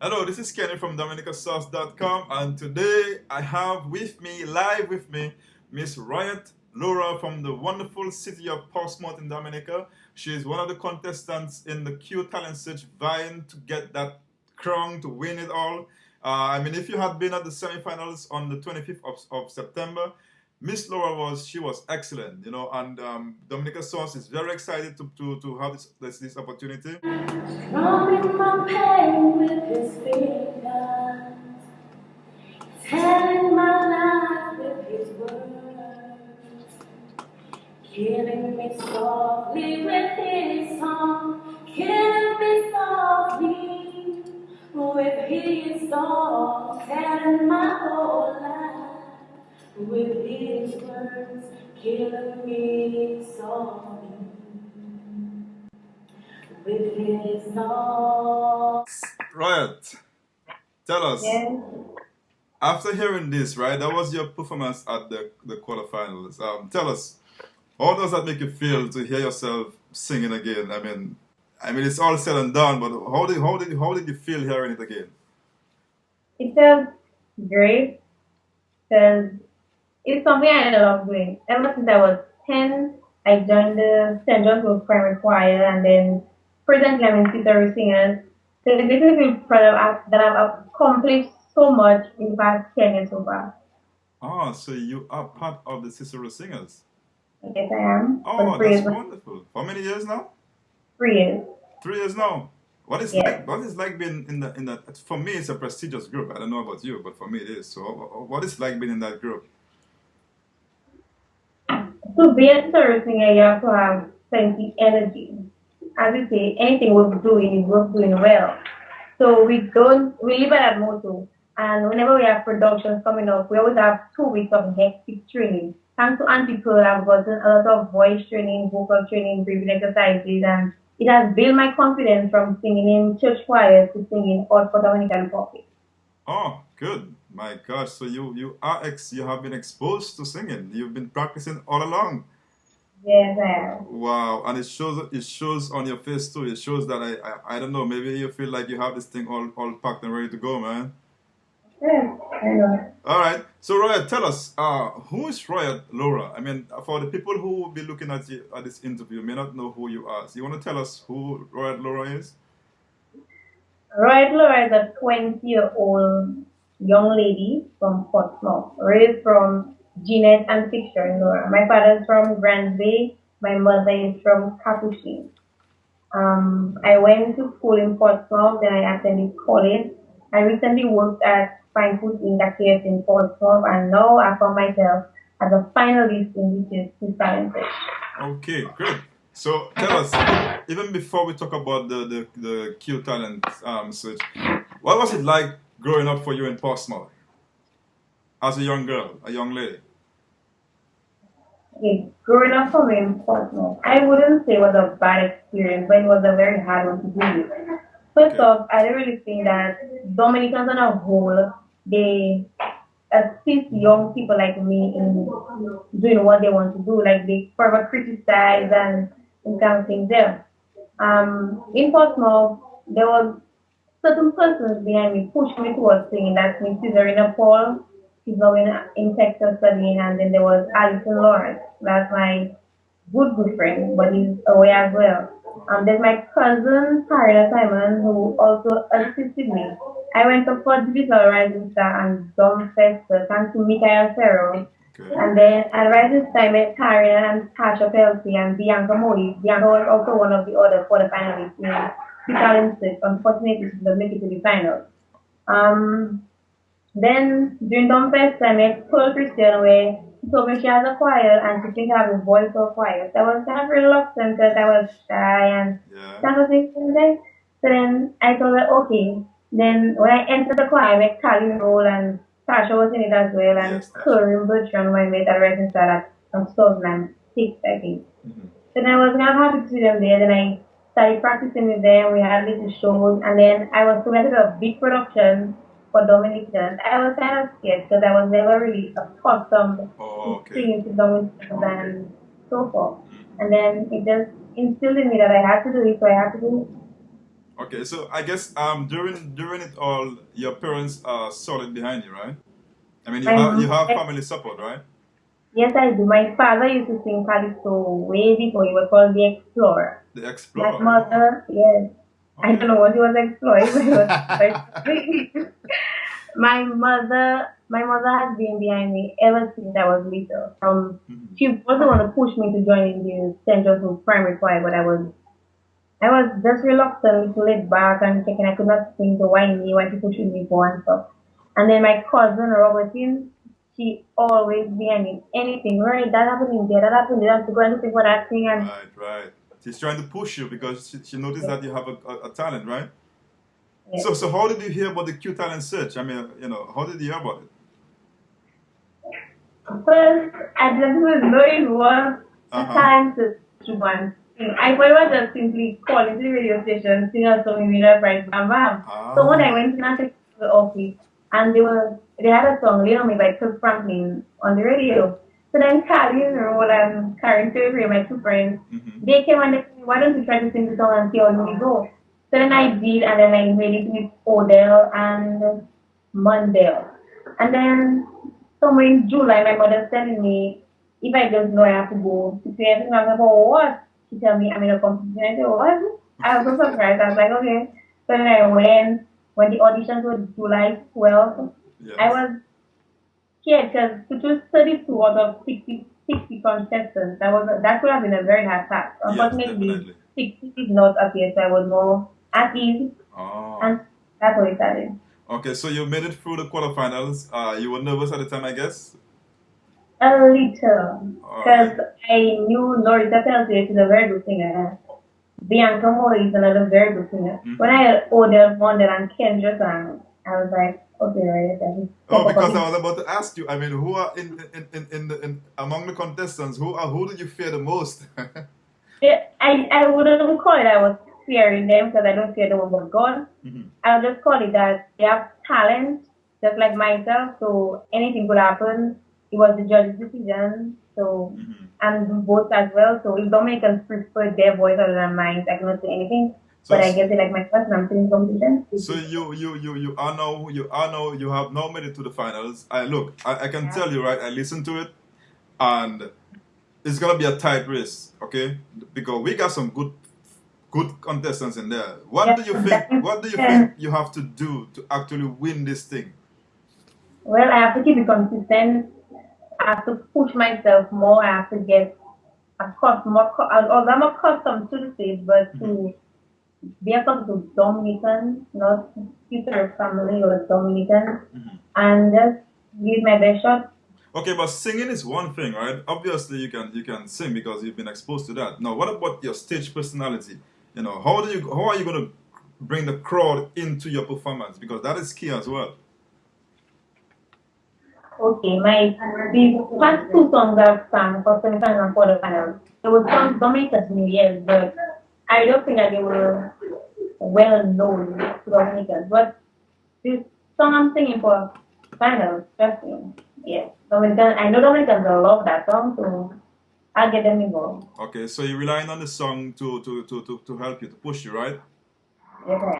Hello, this is Kenny from DominicaSauce.com, and today I have with me, live with me, Miss Royette Laurent from the wonderful city of Portsmouth in Dominica. She is one of the contestants in the Qtalent Search, vying to get that crown to win it all. If you had been at the semifinals on the 25th of September, Miss Laura was excellent, and Dominica Sauce is very excited to have this opportunity. Drumming my pain with his fingers, telling my life with his words, killing me softly with his song, killing me softly with his song, telling my whole life with his words, killing me softly with his song. Riot, tell us. Yes. After hearing this, right, that was your performance at the quarterfinals. Tell us, how does that make you feel to hear yourself singing again? It's all said and done, but how did you feel hearing it again? It felt great because it's something I love doing. Ever since I was 10, I joined the St. John's Wood Primary Choir, and then presently I'm in Theatre Singers. So it makes me feel proud that I've accomplished so much in the past 10 years so far. Oh, so you are part of the Cicero Singers. Yes, I am. For Oh, three that's years. wonderful. How many years now? 3 years. 3 years now. Yes. What is like being in that? For me, it's a prestigious group. I don't know about you, but for me, it is. So, what is like being in that group? To be a service singer, you have to have plenty energy. As you say, anything worth doing is worth doing well. So we live by that motto. And whenever we have productions coming up, we always have 2 weeks of hectic training. Thanks to Auntie Pearl, I've gotten a lot of voice training, vocal training, breathing exercises, and it has built my confidence from singing in church choirs to singing out for Dominican Republic. Oh, good. My gosh. So you have been exposed to singing. You've been practicing all along. Yes, I am. Wow. And it shows on your face too. It shows that I don't know, maybe you feel like you have this thing all packed and ready to go, man. Yes, I know. All right. So Roya, tell us, who is Roya Laura? For the people who will be looking at you at this interview may not know who you are. So you want to tell us who Roya Laura is? Royette Laurent is a 20-year-old young lady from Portsmouth, raised from Jeanette and Picture in Laura. My father is from Grand Bay. My mother is from Capuchin. I went to school in Portsmouth, then I attended college. I recently worked at Fine Food Industries in Portsmouth, and now I found myself as a finalist in this year's Talent Search. Okay, good. So tell us, even before we talk about the Q talent search, what was it like growing up for you in Portsmouth as a young girl, a young lady? Okay, growing up for me in Portsmouth, I wouldn't say it was a bad experience, but it was a very hard one to deal with. First Okay. off, I don't really think that Dominicans on a whole, they assist young people like me in doing what they want to do. Like they further criticize and kind of things there. In Portsmouth, there was certain persons behind me pushing me towards singing. That's Miss Caesarina Paul. She's now in Texas studying. And then there was Alison Lawrence. That's my good friend, but he's away as well. There's my cousin, Harriet Simon, who also assisted me. I went up for Digital Rising Star and Dom Festa, thanks to Mikael Ferro. Okay. And then at Rising Star, I met Karen and Tasha Pelty and Bianca Modi. Bianca was also one of the other quarterfinalists in the talent search. Unfortunately, she didn't make it to the final. Um, then during Fest, I met Pearl Christian where she told me she has a choir and she thinks I have a voice for a choir. So I was kind of reluctant because I was shy and Yeah. that was it. So then I told her, okay. Then when I entered the choir, I met Callie Roll and Tasha was in it as well and Yes, Tasha. Corinne Bertrand when I met at Rising Star at 2006, I think. Mhm. Then I was not happy to see them there. Then I started practicing with them. We had little shows, and then I was selected a big production for Dominicans. I was kind of scared because I was never really accustomed Oh, to okay. singing to Dominicans and so forth. Mhm. And then it just instilled in me that I had to do it, so I had to do it. Okay, so I guess during it all, your parents are solid behind you, right? I mean, you I'm, have family support, right? yes, I do. My father used to sing Calypso way before he was called the Explorer. The My Explorer. Oh, mother, yes, I don't okay. know what he was exploring, but he was exploring. My mother has been behind me ever since I was little. Mhm. She was the one to push me to join in the St. Joseph Primary Choir, but I was just reluctant to let back and thinking I could not sing, so why me when she pushing me for and stuff. And then my cousin Robertine, she always behind me. Anything, right? That happened in there, that happened there, I have to go and listen for that thing and Right, right. She's trying to push you because she noticed yeah, that you have a talent, right? yeah. So how did you hear about the Qtalent Search? I mean, how did you hear about it? First, I just was knowing what Uh a huh. time to one. I thought it was just simply calling to the radio station, sing a song in the price, bam bam. So when I Ah. went in and checked the office, and they had a song "Lean on Me" by Kirk Franklin on the radio. So then Carly and Karen Terry, my two friends, Mm-hmm. they came and they said, "Why don't you try to sing the song and see how you go?" So then I did, and then I made it with Odell and Mondale. And then somewhere in July, my mother's telling me if I just know I have to go to see everything. I'm like, oh, what? She tell me I'm in a competition. I said, what? I was so surprised. I was like, okay. So then I went. When the auditions were July 12th, I Yes. was scared because it was 32 out of 60 contestants. That could have been a very hard task. Yes, Unfortunately, definitely. 60 did not appear, so I was more at ease, Oh. and that's how it started. Okay, so you made it through the quarterfinals. You were nervous at the time, I guess. A little, All right. because I knew Loretta Peltier is a very good singer. Bianca Mori is another very good singer. When Mm-hmm. I heard Odell Wonder and Kendra sang, I was like, okay, right, that's Oh, step up a because bit. I was about to ask you. I mean, who are in among the contestants? Who did you fear the most? Yeah, I wouldn't call it I was fearing them because I don't fear the one but God. Mm-hmm. I would just call it that they have talent, just like myself, so anything could happen. It was the judge's decision, so Mm-hmm. and both as well. So if Dominicans prefer their voice other than mine, I cannot say anything. So But I guess they like my first and I'm feeling competition. so you have now made it to the finals. I can Yeah. tell you, right? I listened to it, and it's gonna be a tight race, okay? Because we got some good contestants in there. What Yeah, do you think? that is, What do you yeah. think you have to do to actually win this thing? Well, I have to keep it consistent. I have to push myself more. I have to get although I'm accustomed to the stage, but Mhm. to be accustomed to Dominican, not future family or Dominican, Mhm. and just give my best shot. Okay, but singing is one thing, right? Obviously, you can sing because you've been exposed to that. Now, what about your stage personality? How are you going to bring the crowd into your performance? Because that is key as well. Okay, the past two songs I've sung for semifinals and quarterfinals, they were songs Dominican to me, yes, but I don't think that they were well known to Dominicans. But this song I'm singing for finals, trust me, yes, Dominican. I know Dominicans will love that song, so I'll get them involved. Okay, so you're relying on the song to help you to push you, right? Yes,